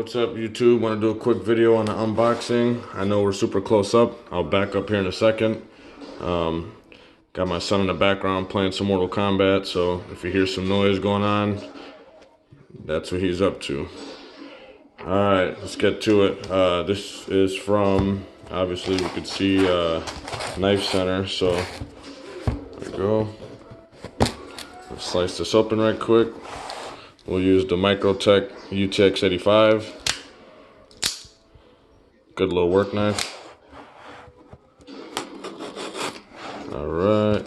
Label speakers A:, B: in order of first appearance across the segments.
A: what's up YouTube? Want to do a quick video on the unboxing. I know we're super close up. I'll back up here in a second. Got my son in the background playing some Mortal Kombat, so if you hear some noise going on, that's what he's up to. Alright, let's get to it. This is from, obviously we could see Knife Center, so there we go. Let's slice this open right quick. We'll use the Microtech UTX 85. Good little work knife. Alright.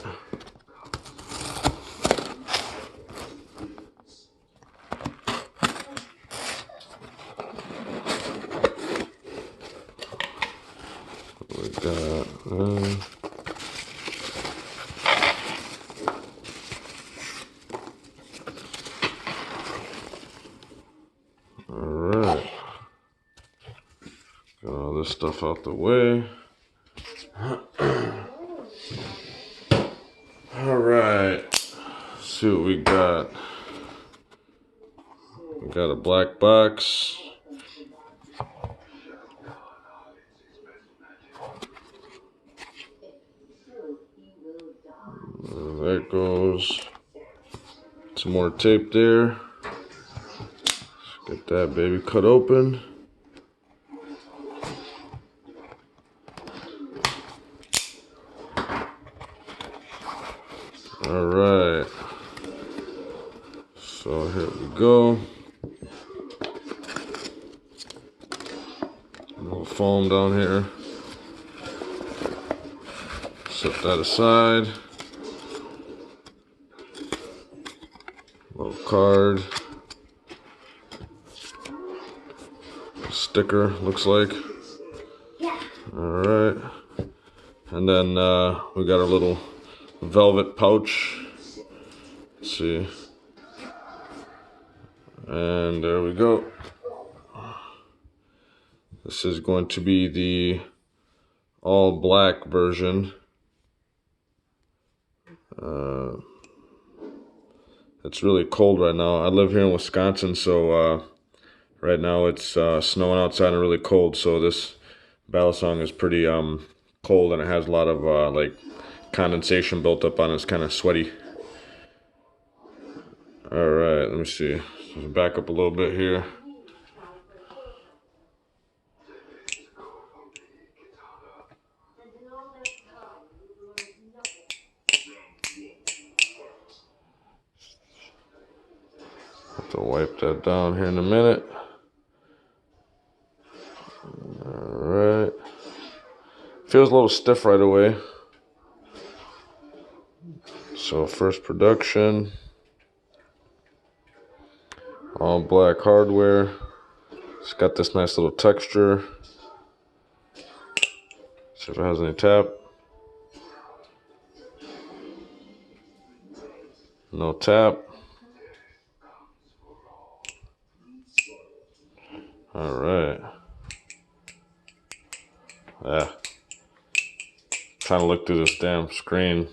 A: We got alright. Got all this stuff out the way. Alright. Let's see what we got. We got a black box. There it goes. Some more tape there. Let's get that baby cut open. Alright. So here we go. A little foam down here. Set that aside. Little card. Sticker, looks like. Alright. And then we got our little velvet pouch. Let's see. And there we go. This is going to be the all black version. It's really cold right now. I live here in Wisconsin, so right now it's snowing outside and really cold. So this balisong is pretty cold, and it has a lot of like condensation built up on it. It's kind of sweaty. Alright, let me see. So back up a little bit here. Have to wipe that down here in a minute. Alright. Feels a little stiff right away. So first production. All black hardware. It's got this nice little texture. See if it has any tap. No tap. Alright. Yeah. Trying to look through this damn screen.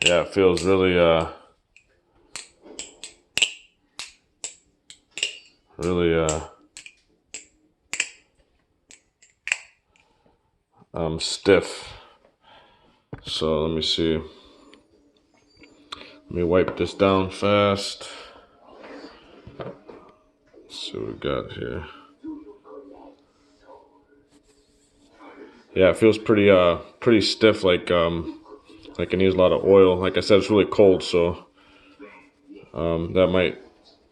A: Yeah, it feels really stiff. So let me see. Let me wipe this down fast. Let's see what we got here. Yeah, it feels pretty stiff, like it needs a lot of oil. Like I said, it's really cold, so that might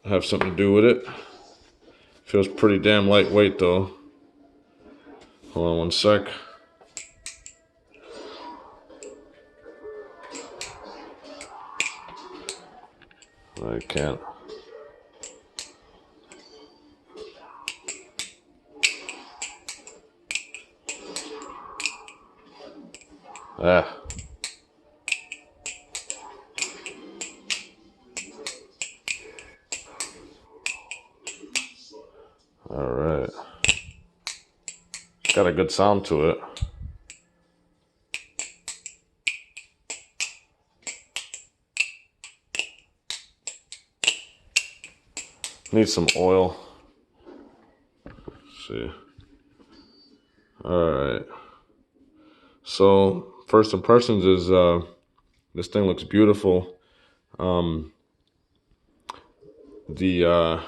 A: have something to do with it. Feels pretty damn lightweight though. Hold on one sec. I can't. Ah. Alright. It's got a good sound to it. Need some oil. see. All right. So first impressions is this thing looks beautiful. The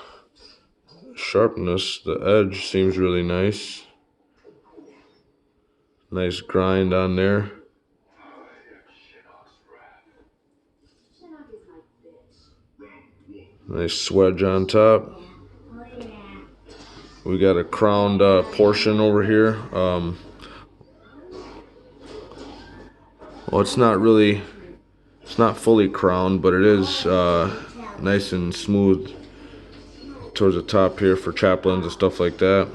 A: sharpness, the edge seems really nice. Nice grind on there. Nice swedge on top. We got a crowned portion over here. Well, it's not fully crowned, but it is nice and smooth towards the top here for chaplains and stuff like that.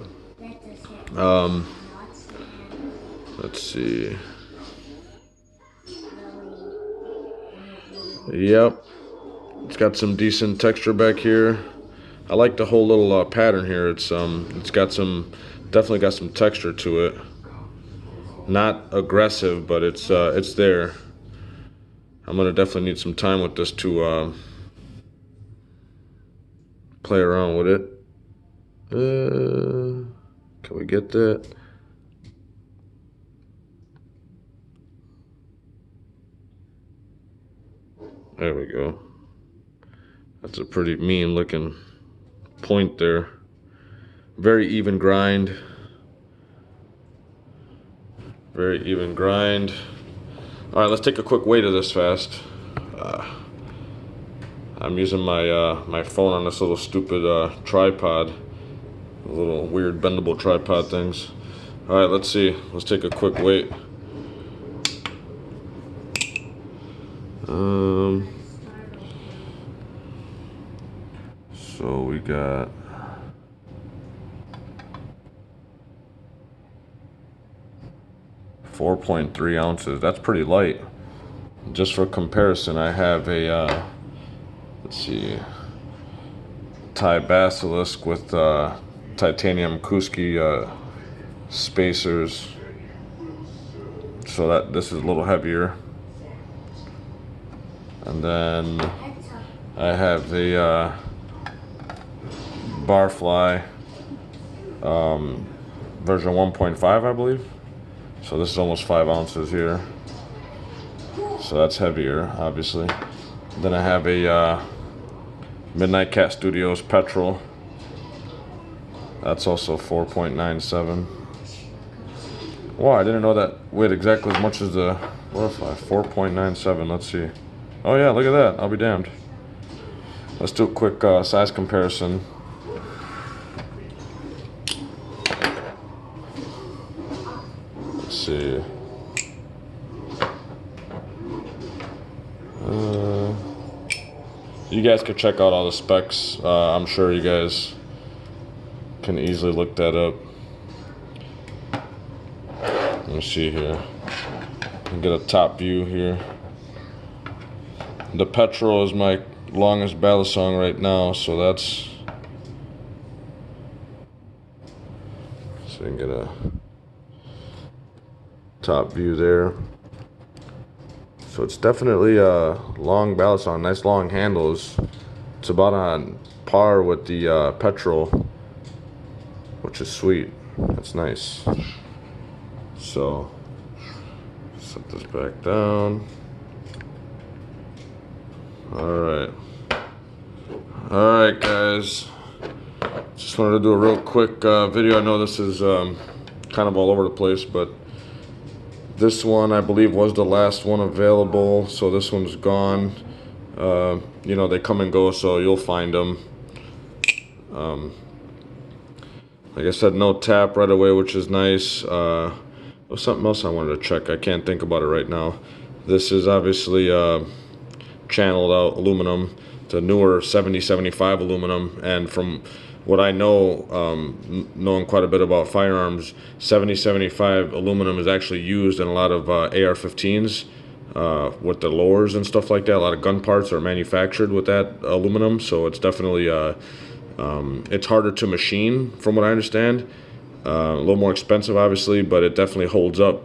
A: Let's see. Yep, it's got some decent texture back here. I like the whole little pattern here. It's definitely got some texture to it. Not aggressive, but it's there. I'm gonna definitely need some time with this to play around with it. Can we get that? There we go. That's a pretty mean looking point there. Very even grind. Very even grind. All right, let's take a quick weight of this fast. I'm using my phone on this little stupid tripod. Little weird bendable tripod things. All right, let's see. Let's take a quick weight. So we got 4.3 ounces. That's pretty light. Just for comparison, I have a let's see, Thai basilisk with titanium Kuski spacers. So that this is a little heavier. And then I have a Barfly version 1.5, I believe. So this is almost 5 ounces here. So that's heavier, obviously. Then I have a Midnight Cat Studios Petrol. That's also 4.97. Wow, I didn't know that weighed exactly as much as the Barfly. 4.97. Let's see. Oh yeah, look at that. I'll be damned. Let's do a quick size comparison. Let's see. You guys could check out all the specs. I'm sure you guys can easily look that up. Let me see here. Get a top view here. The Petrol is my longest balisong right now, so that's, so you can get a top view there. So it's definitely a long balisong, nice long handles. It's about on par with the Petrol, which is sweet. That's nice. So set this back down. All right, guys. Just wanted to do a real quick video. I know this is kind of all over the place, but this one I believe was the last one available, so this one's gone. You know, they come and go, so you'll find them. Like I said, no tap right away, which is nice. There was something else I wanted to check. I can't think about it right now. This is obviously channeled out aluminum. It's a newer 7075 aluminum, and from what I know, knowing quite a bit about firearms, 7075 aluminum is actually used in a lot of AR-15s with the lowers and stuff like that. A lot of gun parts are manufactured with that aluminum, so it's definitely it's harder to machine, from what I understand. A little more expensive, obviously, but it definitely holds up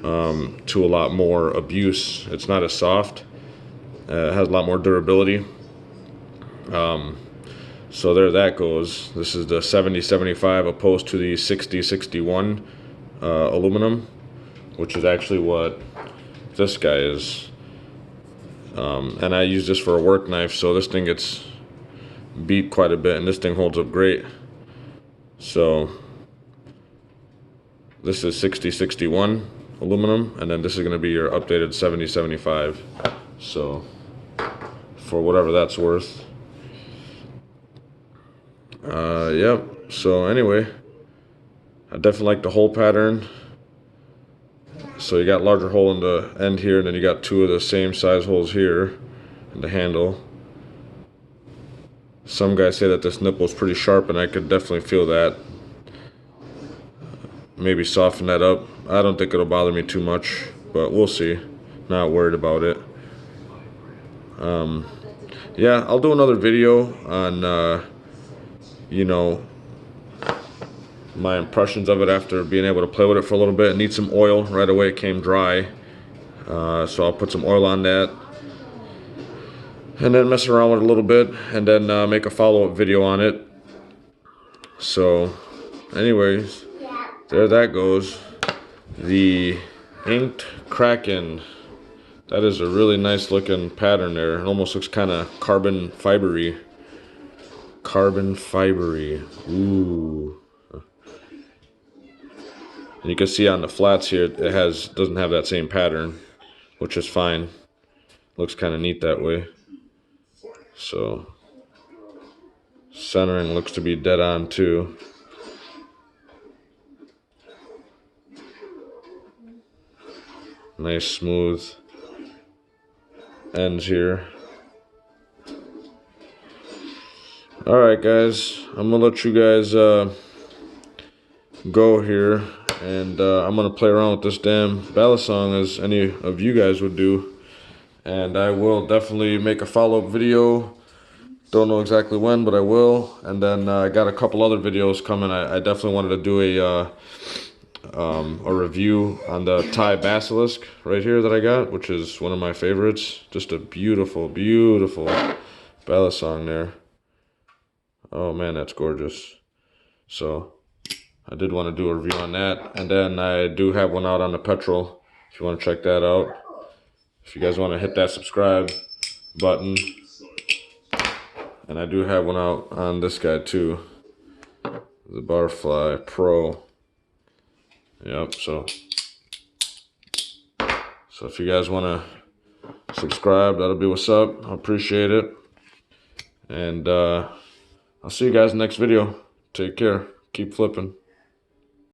A: to a lot more abuse. It's not as soft. It has a lot more durability. So there that goes. This is the 70-75 opposed to the 60-61 aluminum, which is actually what this guy is. And I use this for a work knife, so this thing gets beat quite a bit, and this thing holds up great. So this is 60-61 aluminum, and then this is going to be your updated 70-75. So for whatever that's worth. Yep. So anyway, I definitely like the hole pattern. So you got larger hole in the end here, and then you got two of the same size holes here in the handle. Some guys say that this nipple is pretty sharp, and I could definitely feel that. Maybe soften that up. I don't think it'll bother me too much, but we'll see. Not worried about it. Yeah, I'll do another video on, you know, my impressions of it after being able to play with it for a little bit. It needs some oil. Right away it came dry, so I'll put some oil on that and then mess around with it a little bit, and then make a follow-up video on it. So anyways, there that goes. The inked Kraken. That is a really nice looking pattern there. It almost looks kind of carbon fibery. Carbon fibery. Ooh. And you can see on the flats here, it doesn't have that same pattern, which is fine. Looks kind of neat that way. So centering looks to be dead on too. Nice smooth ends here. Alright guys, I'm gonna let you guys go here, and I'm gonna play around with this damn balisong as any of you guys would do, and I will definitely make a follow-up video. Don't know exactly when, but I will. And then I got a couple other videos coming. I definitely wanted to do a review on the Thai basilisk right here that I got, which is one of my favorites. Just a beautiful, beautiful balisong there. Oh man, that's gorgeous. So I did want to do a review on that. And then I do have one out on the petrol, if you want to check that out. If you guys want to hit that subscribe button. And I do have one out on this guy too, the Barfly Pro. Yep, so if you guys want to subscribe, that'll be what's up. I appreciate it. And I'll see you guys in the next video. Take care. Keep flipping.